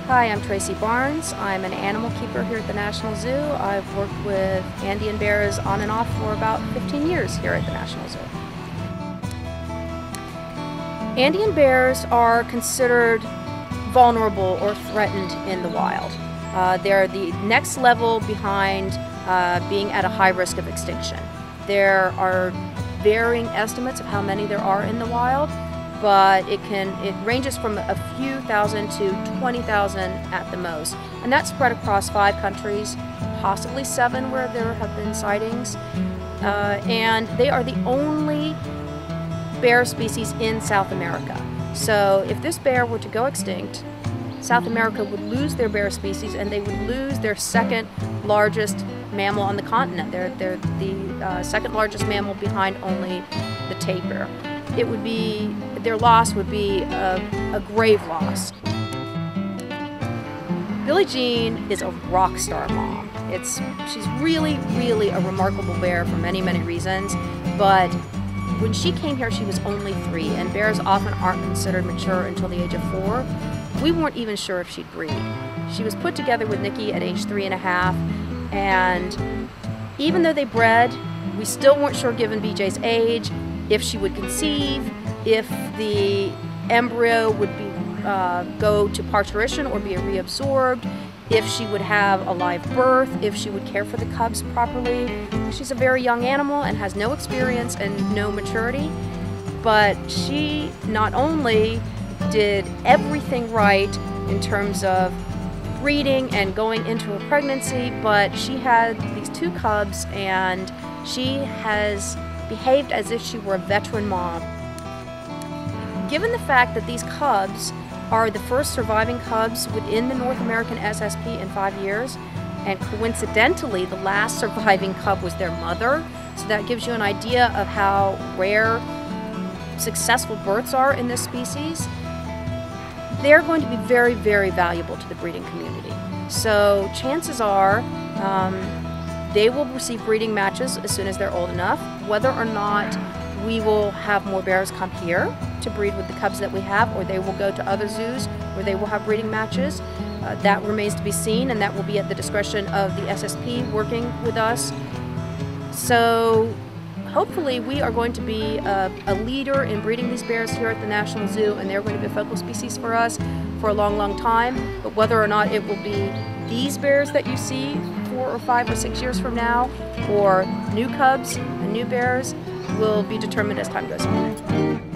Hi, I'm Tracy Barnes. I'm an animal keeper here at the National Zoo. I've worked with Andean bears on and off for about 15 years here at the National Zoo. Andean bears are considered vulnerable or threatened in the wild. They're the next level behind being at a high risk of extinction. There are varying estimates of how many there are in the wild, but it ranges from a few thousand to 20,000 at the most. And that's spread across 5 countries, possibly 7 where there have been sightings. And they are the only bear species in South America. So if this bear were to go extinct, South America would lose their bear species and they would lose their second largest mammal on the continent. They're the second largest mammal behind only the tapir. Their loss would be a grave loss. Billie Jean is a rock star mom. She's really, really a remarkable bear for many, many reasons, but when she came here she was only 3, and bears often aren't considered mature until the age of 4. We weren't even sure if she'd breed. She was put together with Nikki at age 3.5, and even though they bred, we still weren't sure, given BJ's age, if she would conceive, if the embryo would go to parturition or be reabsorbed, if she would have a live birth, if she would care for the cubs properly. She's a very young animal and has no experience and no maturity, but she not only did everything right in terms of breeding and going into a pregnancy, but she had these 2 cubs and she has behaved as if she were a veteran mom. Given the fact that these cubs are the first surviving cubs within the North American SSP in 5 years, and coincidentally the last surviving cub was their mother, so that gives you an idea of how rare successful births are in this species, they're going to be very, very valuable to the breeding community. So chances are they will receive breeding matches as soon as they're old enough. Whether or not we will have more bears come here to breed with the cubs that we have, or they will go to other zoos where they will have breeding matches, that remains to be seen, and that will be at the discretion of the SSP working with us. So hopefully we are going to be a leader in breeding these bears here at the National Zoo, and they're going to be a focal species for us for a long, long time. But whether or not it will be these bears that you see 4 or 5 or 6 years from now, or new cubs and new bears, will be determined as time goes on.